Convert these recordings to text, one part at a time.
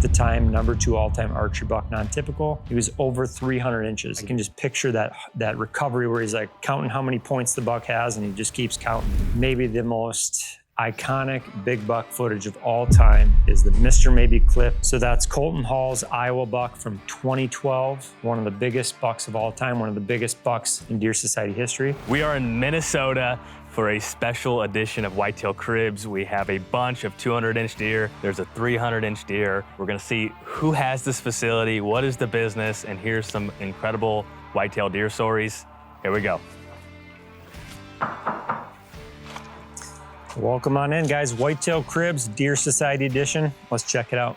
the time #2 all-time archery buck, non-typical. He was over 300 inches. I can just picture that recovery where he's like counting how many points the buck has, and he just keeps counting. Maybe the most iconic big buck footage of all time is the Mr. Maybe clip. So that's Colton Hall's Iowa buck from 2012, one of the biggest bucks of all time, one of the biggest bucks in Deer Society history. We are in Minnesota for a special edition of Whitetail Cribs. We have a bunch of 200-inch deer. There's a 300-inch deer. We're gonna see who has this facility, what is the business, and here's some incredible whitetail deer stories. Here we go. Welcome on in, guys. Whitetail Cribs, Deer Society edition. Let's check it out.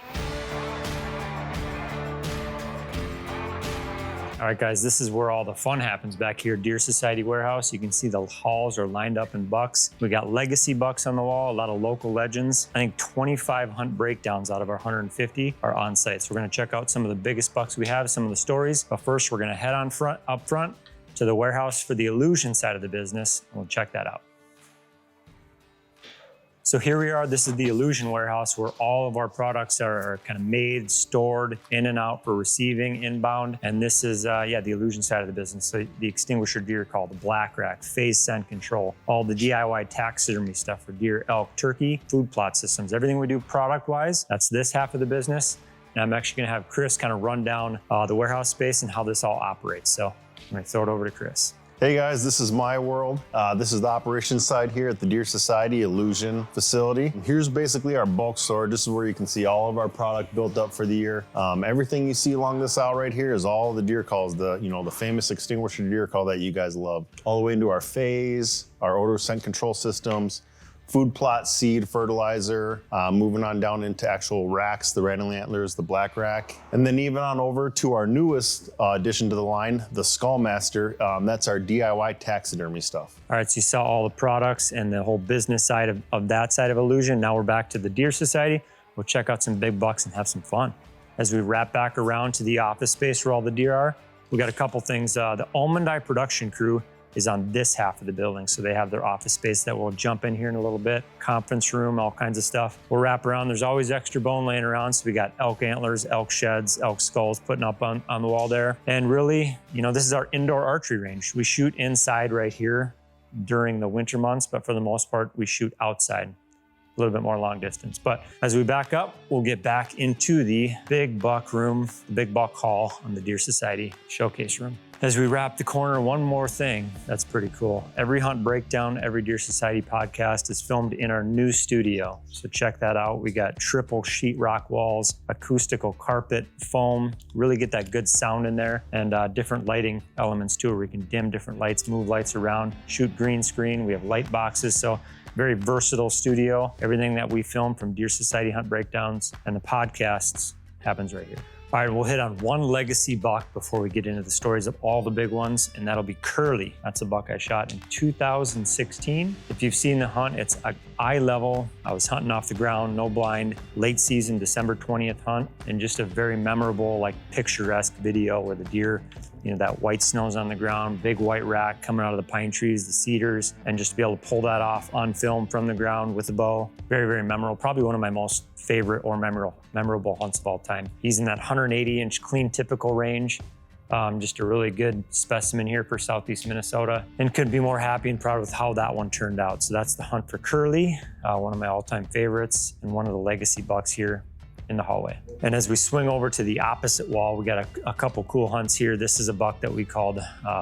All right, guys, this is where all the fun happens back here, Deer Society Warehouse. You can see the halls are lined up in bucks. We got legacy bucks on the wall, a lot of local legends. I think 25 hunt breakdowns out of our 150 are on site. So we're gonna check out some of the biggest bucks we have, some of the stories. But first, we're gonna head on up front to the warehouse for the illusion side of the business, and we'll check that out. So here we are, this is the Illusion warehouse where all of our products are kind of made, stored, in and out for receiving, inbound. And this is, the Illusion side of the business. So the Extinguisher Deer Call, the Black Rack, phase scent control, all the DIY taxidermy stuff for deer, elk, turkey, food plot systems, everything we do product-wise, that's this half of the business. And I'm actually gonna have Chris kind of run down the warehouse space and how this all operates. So I'm gonna throw it over to Chris. Hey guys, this is my world. This is the operations side here at the Deer Society Illusion facility. Here's basically our bulk storage. This is where you can see all of our product built up for the year. Everything you see along this aisle right here is all the deer calls, the famous Extinguisher Deer Call that you guys love. All the way into our phase, our odor scent control systems, food plot, seed, fertilizer, moving on down into actual racks, the Rattling Antlers, the Black Rack, and then even on over to our newest addition to the line, the Skullmaster. That's our DIY taxidermy stuff. All right, so you saw all the products and the whole business side of that side of Illusion. Now we're back to the Deer Society. We'll check out some big bucks and have some fun. As we wrap back around to the office space where all the deer are, we got a couple things. The Almond Eye production crew is on this half of the building. So they have their office space that we'll jump in here in a little bit, conference room, all kinds of stuff. We'll wrap around. There's always extra bone laying around. So we got elk antlers, elk sheds, elk skulls putting up on the wall there. And really, this is our indoor archery range. We shoot inside right here during the winter months, but for the most part, we shoot outside. A little bit more long distance. But as we back up, we'll get back into the big buck room, the big buck hall on the Deer Society showcase room. As we wrap the corner, one more thing that's pretty cool. Every hunt breakdown, every Deer Society podcast is filmed in our new studio. So check that out. We got triple sheetrock walls, acoustical carpet, foam, really get that good sound in there, and different lighting elements too, where we can dim different lights, move lights around, shoot green screen. We have light boxes. So very versatile studio. Everything that we film from Deer Society hunt breakdowns and the podcasts happens right here. All right, we'll hit on one legacy buck before we get into the stories of all the big ones, and that'll be Curly. That's a buck I shot in 2016. If you've seen the hunt, it's eye level. I was hunting off the ground, no blind, late season, December 20th hunt, and just a very memorable, picturesque video where the deer, that white snow's on the ground, big white rack coming out of the pine trees, the cedars, and just to be able to pull that off on film from the ground with a bow. Very, very memorable. Probably one of my most favorite or memorable hunts of all time. He's in that 180-inch clean typical range. Just a really good specimen here for Southeast Minnesota, and couldn't be more happy and proud with how that one turned out. So that's the hunt for Curly, one of my all-time favorites and one of the legacy bucks here in the hallway. And as we swing over to the opposite wall, we got a couple cool hunts here. This is a buck that we called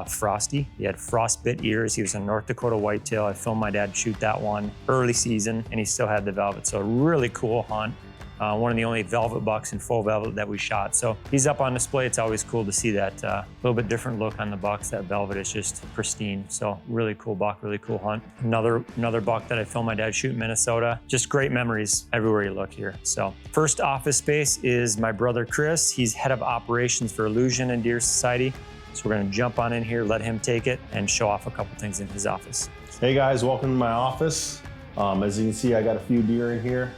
Frosty. He had frostbit ears. He was a North Dakota whitetail. I filmed my dad shoot that one early season, and he still had the velvet. So a really cool hunt. One of the only velvet bucks in full velvet that we shot. So he's up on display. It's always cool to see that little bit different look on the bucks. That velvet is just pristine. So really cool buck, really cool hunt. Another buck that I filmed my dad shoot in Minnesota. Just great memories everywhere you look here. So first office space is my brother Chris. He's head of operations for Illusion and Deer Society. So we're gonna jump on in here, let him take it, and show off a couple things in his office. Hey guys, welcome to my office. As you can see, I got a few deer in here.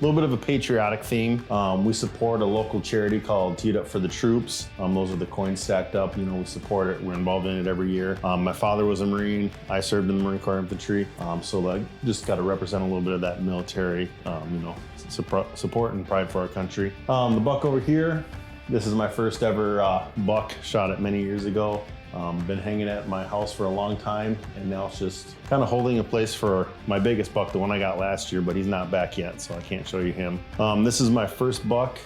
little bit of a patriotic theme. We support a local charity called Teed Up for the Troops. Those are the coins stacked up. You know, we support it. We're involved in it every year. My father was a Marine. I served in the Marine Corps Infantry. So I just got to represent a little bit of that military, you know, support and pride for our country. The buck over here, this is my first ever buck, shot it many years ago. Been hanging at my house for a long time, and now it's just kind of holding a place for my biggest buck, the one I got last year, but he's not back yet, so I can't show you him. This is my first buck,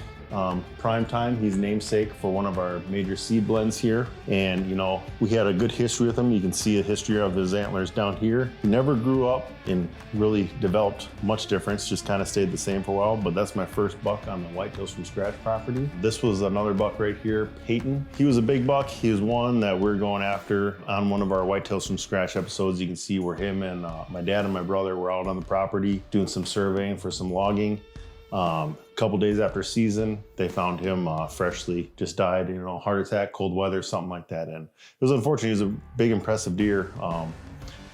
prime time. He's namesake for one of our major seed blends here. And you know, we had a good history with him. You can see a history of his antlers down here. He never grew up and really developed much difference, just kind of stayed the same for a while, but that's my first buck on the Whitetails from Scratch property. This was another buck right here, Peyton. He was a big buck. He was one that we're going after on one of our Whitetails from Scratch episodes. You can see where him and my dad and my brother were out on the property doing some surveying for some logging. A couple days after season, they found him freshly just died, you know, heart attack, cold weather, something like that. And it was unfortunate. He was a big, impressive deer,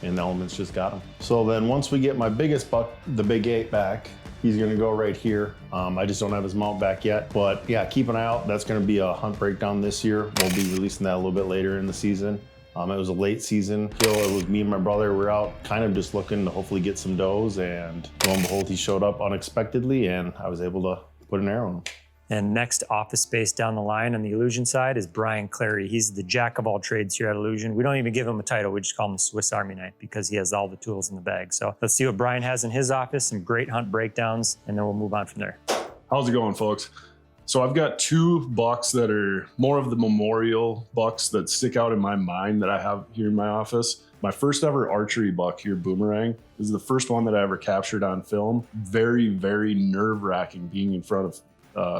and the elements just got him. So then once we get my biggest buck, the big 8 back, he's gonna go right here. I just don't have his mount back yet, but yeah, keep an eye out. That's gonna be a hunt breakdown this year. We'll be releasing that a little bit later in the season. It was a late season kill. It was me and my brother. We're out kind of just looking to hopefully get some does, and lo and behold, he showed up unexpectedly, and I was able to put an arrow in him. And next office space down the line on the Illusion side is Brian Clary. He's the jack of all trades here at Illusion. We don't even give him a title. We just call him the Swiss Army knife because he has all the tools in the bag. So let's see what Brian has in his office, some great hunt breakdowns, and then we'll move on from there. How's it going, folks? So I've got 2 bucks that are more of the memorial bucks that stick out in my mind that I have here in my office. My first ever archery buck here, Boomerang, is the first one that I ever captured on film. Very, very nerve-wracking being in front of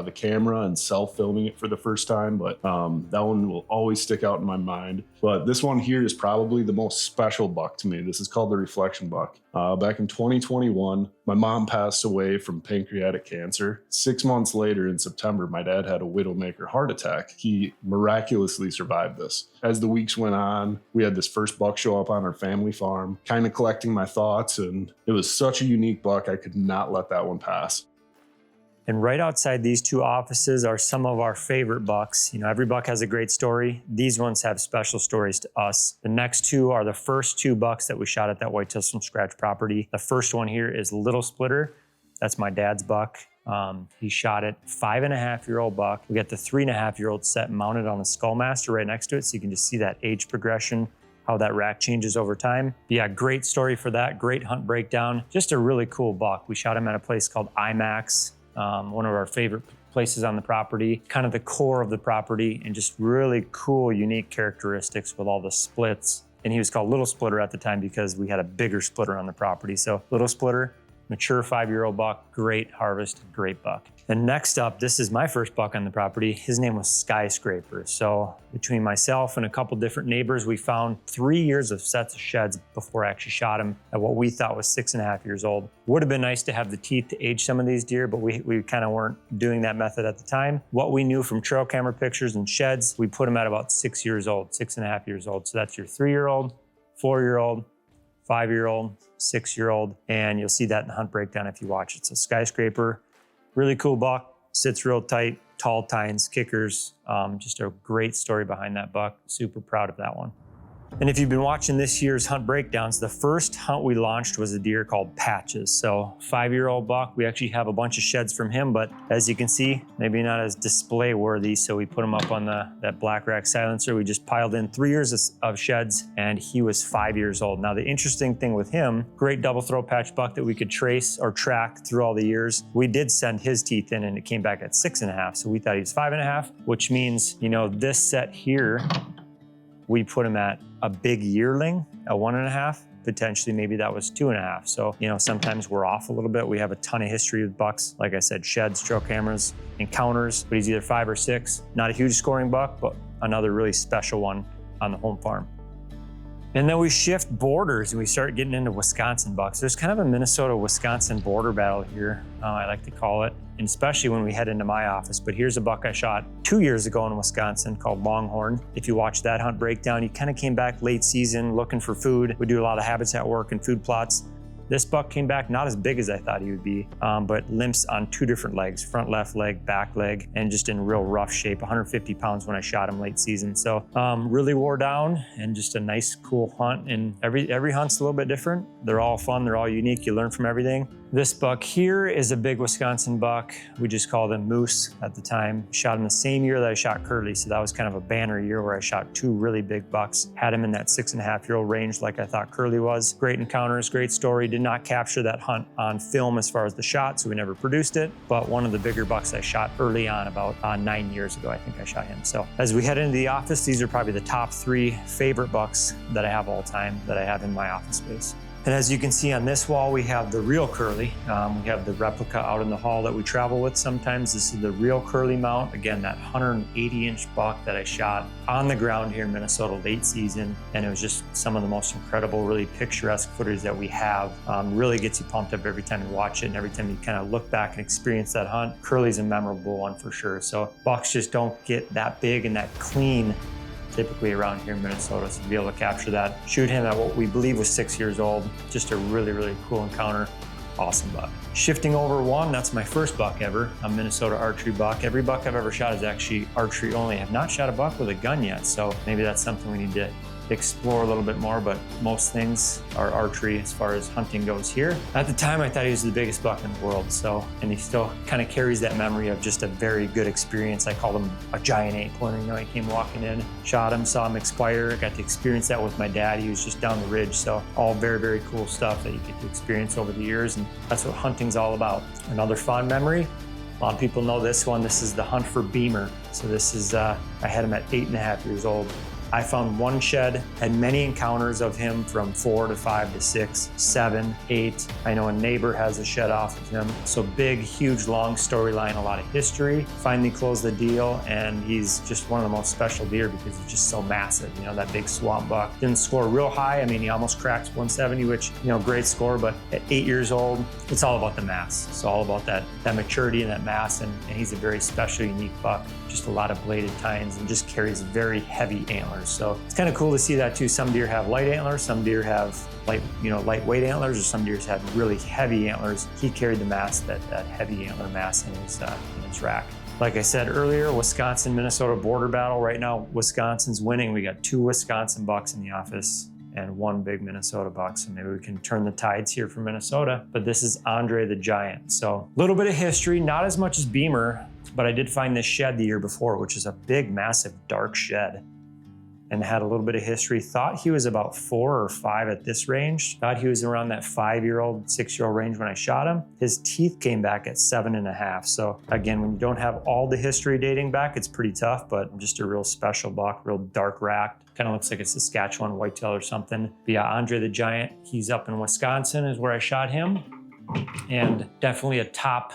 the camera and self-filming it for the first time, but that one will always stick out in my mind. But this one here is probably the most special buck to me. This is called the Reflection Buck. Back in 2021, my mom passed away from pancreatic cancer. 6 months later in September, my dad had a widowmaker heart attack. He miraculously survived this. As the weeks went on, we had this first buck show up on our family farm, kind of collecting my thoughts, and it was such a unique buck, I could not let that one pass. And right outside these 2 offices are some of our favorite bucks. You know, every buck has a great story. These ones have special stories to us. The next 2 are the first 2 bucks that we shot at that Whitetails from Scratch property. The first one here is Little Splitter. That's my dad's buck. He shot it, 5.5-year-old buck. We got the 3.5-year-old set mounted on a Skullmaster right next to it, so you can just see that age progression, how that rack changes over time. Yeah, great story for that. Great hunt breakdown. Just a really cool buck. We shot him at a place called IMAX. One of our favorite places on the property, kind of the core of the property, and just really cool, unique characteristics with all the splits. And he was called Little Splitter at the time because we had a bigger splitter on the property. So Little Splitter, mature 5-year-old buck, great harvest, great buck. And next up, this is my first buck on the property. His name was Skyscraper. So between myself and a couple different neighbors, we found 3 years of sets of sheds before I actually shot him at what we thought was 6.5 years old. Would have been nice to have the teeth to age some of these deer, but we kind of weren't doing that method at the time. What we knew from trail camera pictures and sheds, we put him at about 6 years old, 6.5 years old. So that's your 3-year-old, 4-year-old, 5-year-old, 6-year-old, and you'll see that in the hunt breakdown if you watch it. So Skyscraper, really cool buck, sits real tight, tall tines, kickers, just a great story behind that buck. Super proud of that one. And if you've been watching this year's hunt breakdowns, the first hunt we launched was a deer called Patches. So 5-year-old buck, we actually have a bunch of sheds from him, but as you can see, maybe not as display worthy. So we put him up on that black rack silencer. We just piled in 3 years of sheds, and he was 5 years old. Now the interesting thing with him, great double throat patch buck that we could trace or track through all the years. We did send his teeth in and it came back at 6.5. So we thought he was 5.5, which means, you know, this set here, we put him at a big yearling, a 1.5, potentially maybe that was 2.5. So, you know, sometimes we're off a little bit. We have a ton of history with bucks. Like I said, sheds, trail cameras, encounters, but he's either 5 or 6. Not a huge scoring buck, but another really special one on the home farm. And then we shift borders and we start getting into Wisconsin bucks. There's kind of a Minnesota-Wisconsin border battle here, I like to call it, and especially when we head into my office. But here's a buck I shot 2 years ago in Wisconsin called Longhorn. If you watch that hunt breakdown, he kind of came back late season looking for food. We do a lot of habitat work and food plots. This buck came back not as big as I thought he would be, but limps on 2 different legs, front left leg, back leg, and just in real rough shape, 150 pounds when I shot him late season. So really wore down, and just a nice, cool hunt. And every hunt's a little bit different. They're all fun, they're all unique, you learn from everything. This buck here is a big Wisconsin buck. We just called him Moose at the time. Shot him the same year that I shot Curly, so that was kind of a banner year where I shot 2 really big bucks. Had him in that 6.5-year-old range like I thought Curly was. Great encounters, great story. Did not capture that hunt on film as far as the shot, so we never produced it, but one of the bigger bucks I shot early on, about 9 years ago, I think I shot him. So as we head into the office, these are probably the top 3 favorite bucks that I have all time that I have in my office space. And as you can see on this wall, we have the real Curly. We have the replica out in the hall that we travel with sometimes. This is the real Curly mount. Again, that 180-inch buck that I shot on the ground here in Minnesota late season. And it was just some of the most incredible, really picturesque footage that we have. Really gets you pumped up every time you watch it, and every time you kind of look back and experience that hunt. Curly's a memorable one for sure. So bucks just don't get that big and that clean typically around here in Minnesota, so to be able to capture that, shoot him at what we believe was 6 years old, just a really, really cool encounter. Awesome buck. Shifting over one, that's my first buck ever, a Minnesota archery buck. Every buck I've ever shot is actually archery only. I have not shot a buck with a gun yet, so maybe that's something we need to explore a little bit more, but most things are archery as far as hunting goes here. At the time, I thought he was the biggest buck in the world, so, and he still kind of carries that memory of just a very good experience. I called him a giant 8-pointer. You know, he came walking in, shot him, saw him expire, got to experience that with my dad. He was just down the ridge, so all very, very cool stuff that you get to experience over the years, and that's what hunting's all about. Another fond memory, a lot of people know this one. This is the hunt for Beamer. So this is, I had him at 8.5 years old. I found one shed, had many encounters of him from 4 to 5 to 6, 7, 8. I know a neighbor has a shed off of him. So big, huge, long storyline, a lot of history. Finally closed the deal, and he's just one of the most special deer because he's just so massive. You know, that big swamp buck. Didn't score real high. I mean, he almost cracks 170, which, you know, great score, but at 8 years old, it's all about the mass. It's all about that maturity and that mass, and he's a very special, unique buck. Just a lot of bladed tines and just carries very heavy antlers. So it's kind of cool to see that too. Some deer have light antlers, some deer have lightweight antlers, or some deer have really heavy antlers. He carried the mass, that heavy antler mass in his rack. Like I said earlier, Wisconsin-Minnesota border battle. Right now, Wisconsin's winning. We got 2 Wisconsin bucks in the office and 1 big Minnesota buck. So maybe we can turn the tides here for Minnesota. But this is Andre the Giant. So a little bit of history, not as much as Beamer, but I did find this shed the year before, which is a big, massive, dark shed, and had a little bit of history. Thought he was about 4 or 5 at this range. Thought he was around that 5-year-old, 6-year-old range when I shot him. His teeth came back at 7.5. So again, when you don't have all the history dating back, it's pretty tough, but just a real special buck, real dark racked. Kind of looks like a Saskatchewan whitetail or something. But yeah, Andre the Giant, he's up in Wisconsin is where I shot him. And definitely a top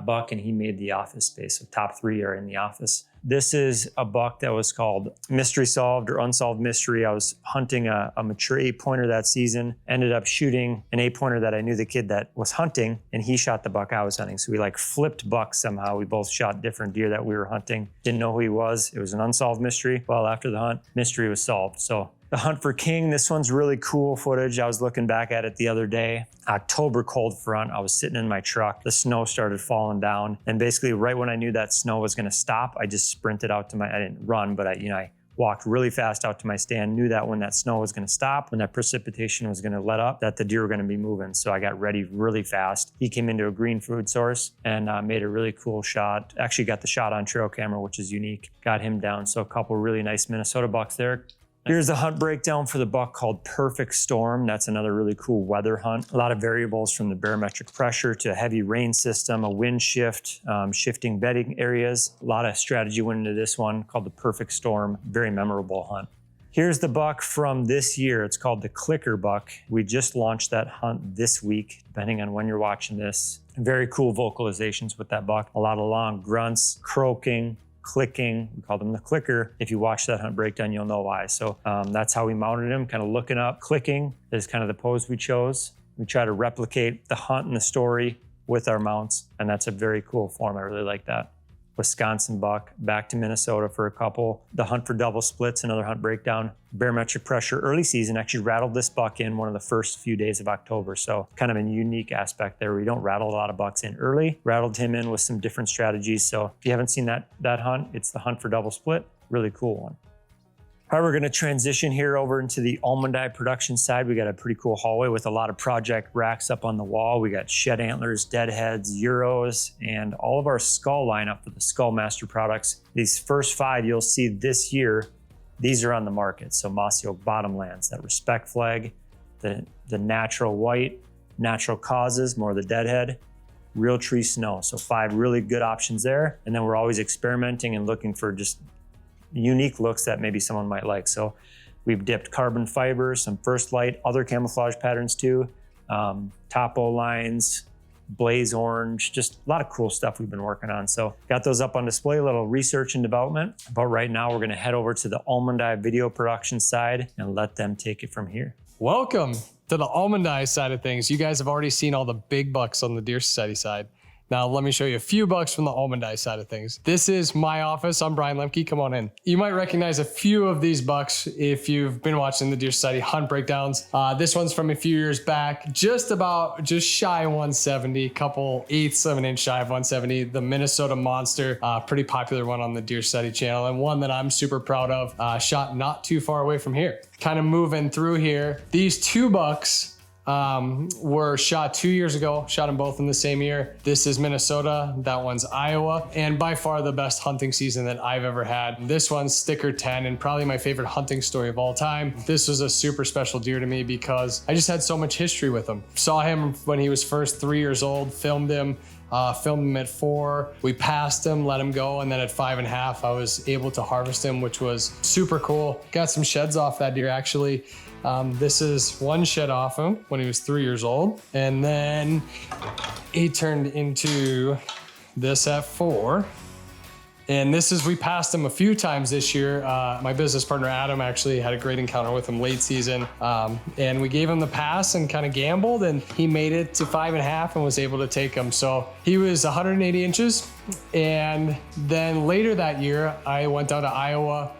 buck, and he made the office space. So top 3 are in the office. This is a buck that was called Mystery Solved or Unsolved Mystery. I was hunting a mature 8-pointer that season, ended up shooting an 8-pointer that I knew the kid that was hunting, and he shot the buck I was hunting. So we like flipped bucks somehow. We both shot different deer that we were hunting. Didn't know who he was. It was an unsolved mystery. Well, after the hunt, mystery was solved. So the hunt for king, this one's really cool footage. I was looking back at it the other day. October cold front, I was sitting in my truck. The snow started falling down. And basically right when I knew that snow was gonna stop, I just sprinted out to I didn't run, but I walked really fast out to my stand, knew that when that snow was gonna stop, when that precipitation was gonna let up, that the deer were gonna be moving. So I got ready really fast. He came into a green food source and made a really cool shot. Actually got the shot on trail camera, which is unique. Got him down. So a couple really nice Minnesota bucks there. Here's the hunt breakdown for the buck called Perfect Storm. That's another really cool weather hunt. A lot of variables from the barometric pressure to a heavy rain system, a wind shift, shifting bedding areas. A lot of strategy went into this one called the Perfect Storm. Very memorable hunt. Here's the buck from this year. It's called the Clicker Buck. We just launched that hunt this week, depending on when you're watching this. Very cool vocalizations with that buck. A lot of long grunts, croaking, clicking. We called him the Clicker. If you watch that hunt breakdown, you'll know why. So that's how we mounted him, kind of looking up. Clicking is kind of the pose we chose. We try to replicate the hunt and the story with our mounts, and that's a very cool form. I really like that. Wisconsin buck, back to Minnesota for a couple. The hunt for double splits, another hunt breakdown. Barometric pressure early season actually rattled this buck in one of the first few days of October. So kind of a unique aspect there where you don't rattle a lot of bucks in early. Rattled him in with some different strategies. So if you haven't seen that hunt, it's the hunt for double split. Really cool one. All right, we're gonna transition here over into the almond eye production side. We got a pretty cool hallway with a lot of project racks up on the wall. We got shed antlers, deadheads, Euros, and all of our skull lineup for the Skull Master products. These first 5 you'll see this year, these are on the market. So Mossy Oak Bottomlands, that Respect flag, the natural white, natural causes, more of the deadhead, Real Tree Snow. So 5 really good options there. And then we're always experimenting and looking for just unique looks that maybe someone might like. So we've dipped carbon fiber, some First Light, other camouflage patterns too, topo lines, blaze orange, just a lot of cool stuff we've been working on. So got those up on display, a little research and development. But right now we're gonna head over to the almond eye video production side and let them take it from here. Welcome to the almond eye side of things. You guys have already seen all the big bucks on the Deer Society side. Now, let me show you a few bucks from the almond eye side of things. This is my office. I'm Brian Lemke. Come on in. You might recognize a few of these bucks if you've been watching the Deer Society hunt breakdowns. This one's from a few years back, just shy of 170, couple eighths of an inch shy of 170. The Minnesota Monster, pretty popular one on the Deer Society channel, and one that I'm super proud of, shot not too far away from here. Kind of moving through here. These 2 bucks were shot 2 years ago, shot them both in the same year. This is Minnesota, that one's Iowa, and by far the best hunting season that I've ever had. This one's sticker 10 and probably my favorite hunting story of all time. This was a super special deer to me because I just had so much history with him. Saw him when he was first 3 years old, filmed him at 4. We passed him, let him go, and then at 5.5, I was able to harvest him, which was super cool. Got some sheds off that deer actually. This is one shed off him when he was 3 years old. And then he turned into this at 4. And this is, we passed him a few times this year. My business partner, Adam, actually had a great encounter with him late season. And we gave him the pass and kind of gambled, and he made it to 5.5 and was able to take him. So he was 180 inches. And then later that year, I went down to Iowa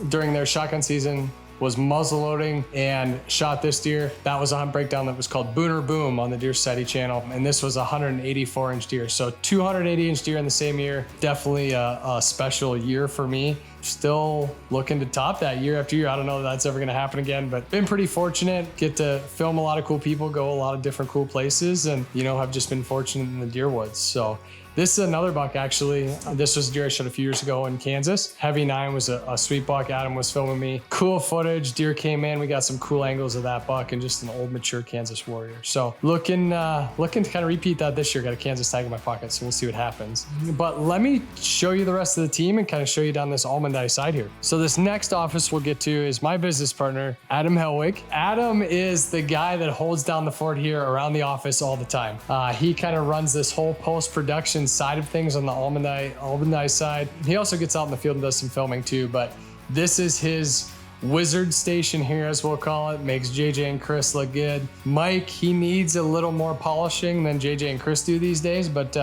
during their shotgun season, was muzzle loading and shot this deer. That was a hunt breakdown that was called Booner Boom on the Deer Society channel. And this was a 184 inch deer. So 280 inch deer in the same year. Definitely a special year for me. Still looking to top that year after year. I don't know if that's ever gonna happen again, but been pretty fortunate. Get to film a lot of cool people, go a lot of different cool places, and I've just been fortunate in the deer woods. So this is another buck actually. This was a deer I shot a few years ago in Kansas. Heavy 9 was a sweet buck. Adam was filming me. Cool footage. Deer came in. We got some cool angles of that buck and just an old mature Kansas warrior. So looking to kind of repeat that this year. Got a Kansas tag in my pocket, so we'll see what happens. But let me show you the rest of the team and kind of show you down this almond eye side here. So this next office we'll get to is my business partner, Adam Helwig. Adam is the guy that holds down the fort here around the office all the time. He kind of runs this whole post-production side of things on the almond eye side. He also gets out in the field and does some filming too, but this is his wizard station here, as we'll call it. Makes JJ and Chris look good. Mike, he needs a little more polishing than JJ and Chris do these days, but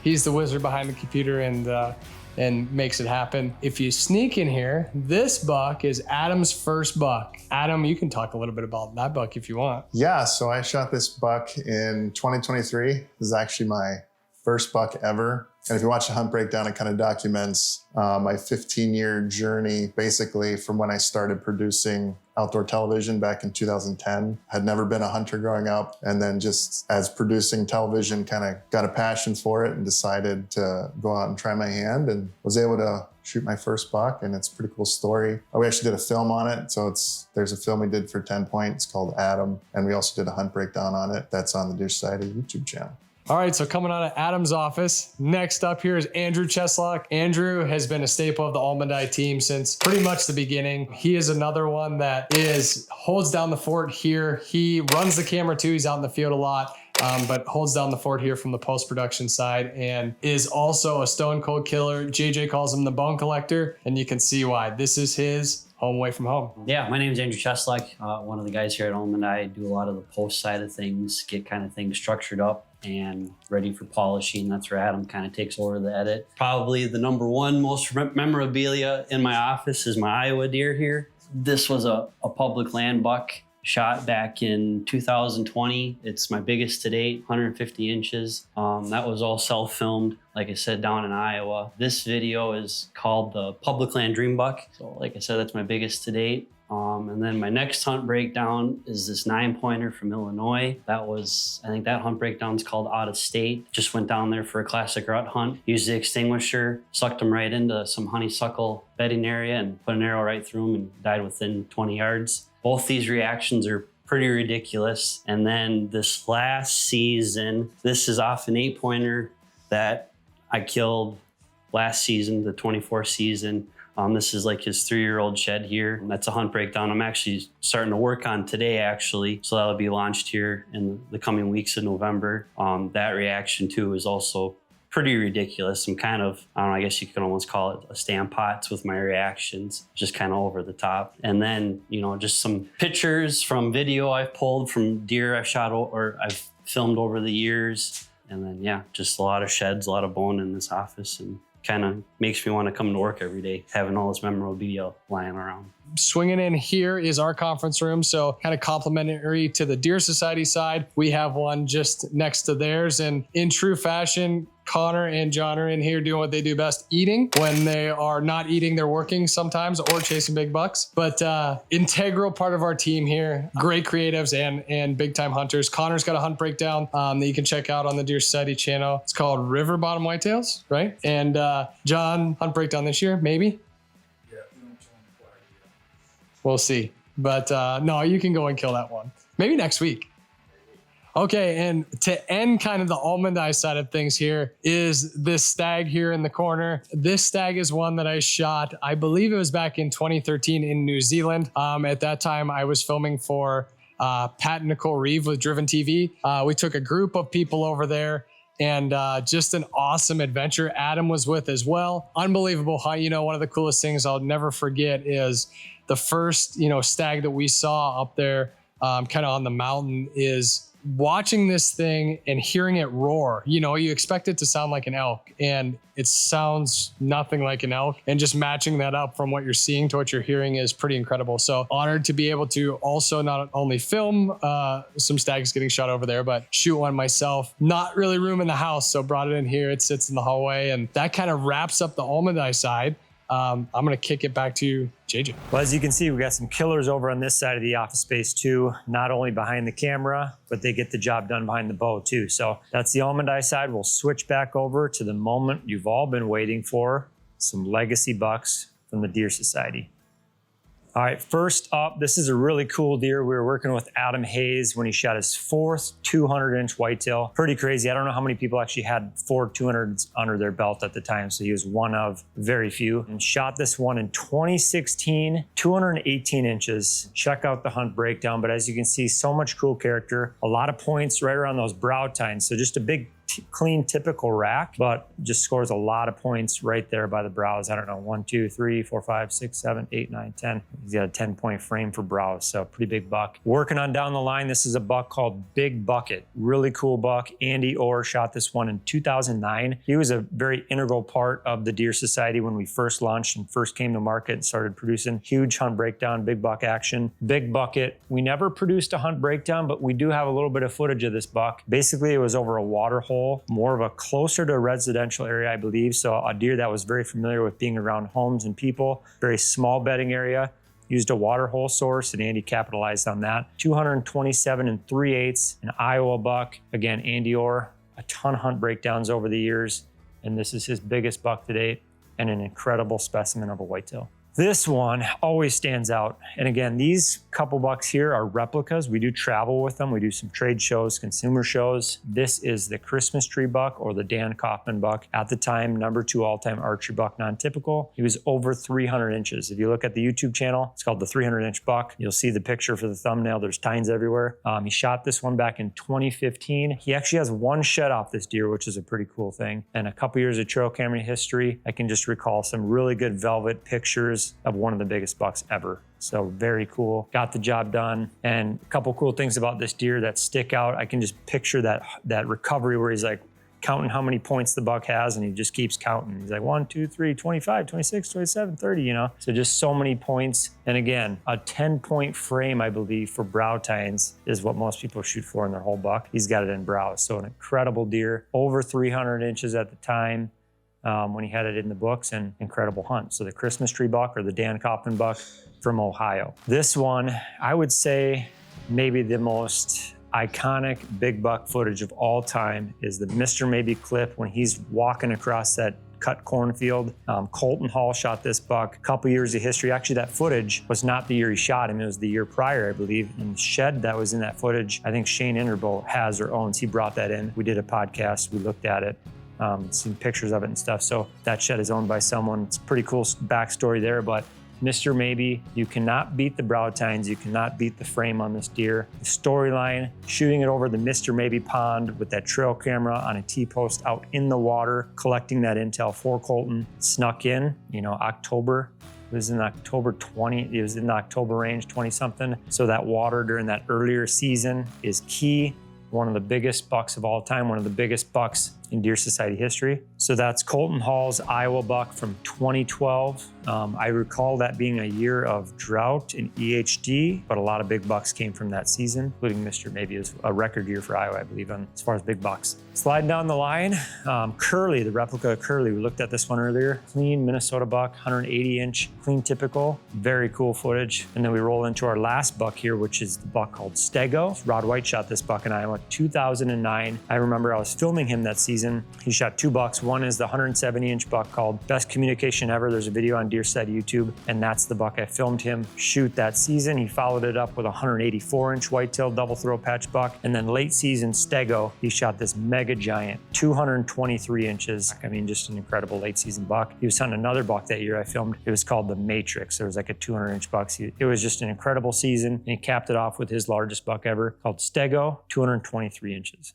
he's the wizard behind the computer and makes it happen. If you sneak in here, this buck is Adam's first buck. Adam, you can talk a little bit about that buck if you want. Yeah, so I shot this buck in 2023. This is actually my first buck ever. And if you watch the hunt breakdown, it kind of documents my 15-year journey, basically from when I started producing outdoor television back in 2010. Had never been a hunter growing up. And then just as producing television, kind of got a passion for it and decided to go out and try my hand and was able to shoot my first buck. And it's a pretty cool story. We actually did a film on it. So there's a film we did for 10 Point. It's called Adam. And we also did a hunt breakdown on it. That's on the Deer Society YouTube channel. All right, so coming out of Adam's office, next up here is Andrew Cheslock. Andrew has been a staple of the Almond Eye team since pretty much the beginning. He is another one that holds down the fort here. He runs the camera too. He's out in the field a lot, but holds down the fort here from the post-production side and is also a stone cold killer. JJ calls him the bone collector, and you can see why. This is his home away from home. Yeah, my name is Andrew Cheslock, one of the guys here at Almond Eye. I do a lot of the post side of things, get kind of things structured up. and ready for polishing. That's where Adam kind of takes over the edit. Probably the number one most memorabilia in my office is my Iowa deer here. This was a public land buck shot back in 2020. It's my biggest to date, 150 inches. That was all self-filmed, like I said, down in Iowa. This video is called the Public Land Dream Buck. So like I said, that's my biggest to date. And then my next hunt breakdown is this 9-pointer from Illinois. I think that hunt breakdown's called Out of State. Just went down there for a classic rut hunt. Used the extinguisher, sucked him right into some honeysuckle bedding area and put an arrow right through him and died within 20 yards. Both these reactions are pretty ridiculous. And then this last season, this is off an 8-pointer that I killed last season, the 24 season. This is like his 3-year-old shed here. That's a hunt breakdown I'm actually starting to work on today, actually. So that'll be launched here in the coming weeks of November. That reaction too is also pretty ridiculous. I'm kind of, I don't know, I guess you could almost call it a Stampots with my reactions, just kind of over the top. And then, you know, just some pictures from video I've pulled from deer I've shot or I've filmed over the years. And then, yeah, just a lot of sheds, a lot of bone in this office, and kind of makes me want to come to work every day, having all this memorabilia lying around. Swinging in here is our conference room. So kind of complimentary to the Deer Society side. We have one just next to theirs. And in true fashion, Connor and John are in here doing what they do best, eating. When they are not eating, they're working sometimes or chasing big bucks. But integral part of our team here, great creatives and big time hunters. Connor's got a hunt breakdown that you can check out on the Deer Society channel. It's called River Bottom Whitetails, right? And John, hunt breakdown this year, maybe? We'll see. But no, you can go and kill that one. Maybe next week. Okay, and to end kind of the almond eye side of things here is this stag here in the corner. This stag is one that I shot, I believe it was back in 2013 in New Zealand. At that time, I was filming for Pat and Nicole Reeve with Driven TV. We took a group of people over there, and just an awesome adventure. Adam was with as well. Unbelievable hunt. You know, one of the coolest things I'll never forget is the first, stag that we saw up there kind of on the mountain is watching this thing and hearing it roar. You expect it to sound like an elk, and it sounds nothing like an elk. And just matching that up from what you're seeing to what you're hearing is pretty incredible. So honored to be able to also not only film some stags getting shot over there, but shoot one myself. Not really room in the house, so brought it in here. It sits in the hallway, and that kind of wraps up the almond eye side. I'm going to kick it back to you, JJ. Well, as you can see, we got some killers over on this side of the office space too, not only behind the camera, but they get the job done behind the bow too. So that's the almond eye side. We'll switch back over to the moment you've all been waiting for, some legacy bucks from the Deer Society. All right, first up, this is a really cool deer. We were working with Adam Hayes when he shot his 4th 200-inch whitetail. Pretty crazy. I don't know how many people actually had 4 200s under their belt at the time, so he was one of very few. And shot this one in 2016, 218 inches. Check out the hunt breakdown, but as you can see, so much cool character. A lot of points right around those brow tines, so just a big clean, typical rack, but just scores a lot of points right there by the brows. I don't know, 1, 2, 3, 4, 5, 6, 7, 8, 9, 10. He's got a 10-point frame for brows, so pretty big buck. Working on down the line, this is a buck called Big Bucket. Really cool buck. Andy Orr shot this one in 2009. He was a very integral part of the Deer Society when we first launched and first came to market and started producing huge hunt breakdown, big buck action. Big Bucket. We never produced a hunt breakdown, but we do have a little bit of footage of this buck. Basically, it was over a water hole, more of a closer to a residential area, I believe. So a deer that was very familiar with being around homes and people, very small bedding area, used a water hole source, and Andy capitalized on that. 227 3/8, an Iowa buck. Again, Andy Orr, a ton of hunt breakdowns over the years, and this is his biggest buck to date and an incredible specimen of a whitetail. This one always stands out. And again, these couple bucks here are replicas. We do travel with them. We do some trade shows, consumer shows. This is the Christmas tree buck, or the Dan Kaufman buck. At the time, #2 all-time archery buck, non-typical. He was over 300 inches. If you look at the YouTube channel, it's called the 300-inch buck. You'll see the picture for the thumbnail. There's tines everywhere. He shot this one back in 2015. He actually has one shed off this deer, which is a pretty cool thing. And a couple years of trail camera history. I can just recall some really good velvet pictures inches of one of the biggest bucks ever. So very cool. Got the job done. And a couple cool things about this deer that stick out. I can just picture that recovery where he's like counting how many points the buck has, and he just keeps counting. He's like 1, 2, 3, 25, 26, 27, 30, you know? So just so many points. And again, a 10-point frame, I believe, for brow tines is what most people shoot for in their whole buck. He's got it in brows. So an incredible deer, over 300 inches at the time when he had it in the books, and incredible hunt. So the Christmas tree buck, or the Dan Kaufman buck from Ohio. This one, I would say maybe the most iconic big buck footage of all time is the Mr. Maybe clip when he's walking across that cut cornfield. Colton Hall shot this buck. A couple years of history. Actually, that footage was not the year he shot him. It was the year prior, I believe. And the shed that was in that footage, I think Shane Inderbo has or owns. He brought that in. We did a podcast. We looked at it. Seen pictures of it and stuff. So that shed is owned by someone. It's a pretty cool backstory there, but Mr. Maybe, you cannot beat the brow tines, you cannot beat the frame on this deer. The storyline, shooting it over the Mr. Maybe pond with that trail camera on a T-post out in the water, collecting that intel for Colton, snuck in, you know, October. It was in October 20, it was in the October range, 20 something. So that water during that earlier season is key. One of the biggest bucks of all time, one of the biggest bucks in Deer Society history. So that's Colton Hall's Iowa buck from 2012. I recall that being a year of drought in EHD, but a lot of big bucks came from that season, including Mr. Maybe. It was a record year for Iowa, I believe, as far as big bucks. Sliding down the line, Curly, the replica of Curly. We looked at this one earlier. Clean Minnesota buck, 180-inch, clean typical. Very cool footage. And then we roll into our last buck here, which is the buck called Stego. Rod White shot this buck in Iowa, 2009. I remember I was filming him that season. He shot 2 bucks. One is the 170-inch buck called Best Communication Ever. There's a video on Deer Society YouTube, and that's the buck I filmed him shoot that season. He followed it up with a 184-inch whitetail double throw patch buck. And then late season Stego, he shot this mega giant, 223 inches. I mean, just an incredible late season buck. He was hunting another buck that year I filmed. It was called the Matrix. There was like a 200-inch buck. It was just an incredible season. And he capped it off with his largest buck ever called Stego, 223 inches.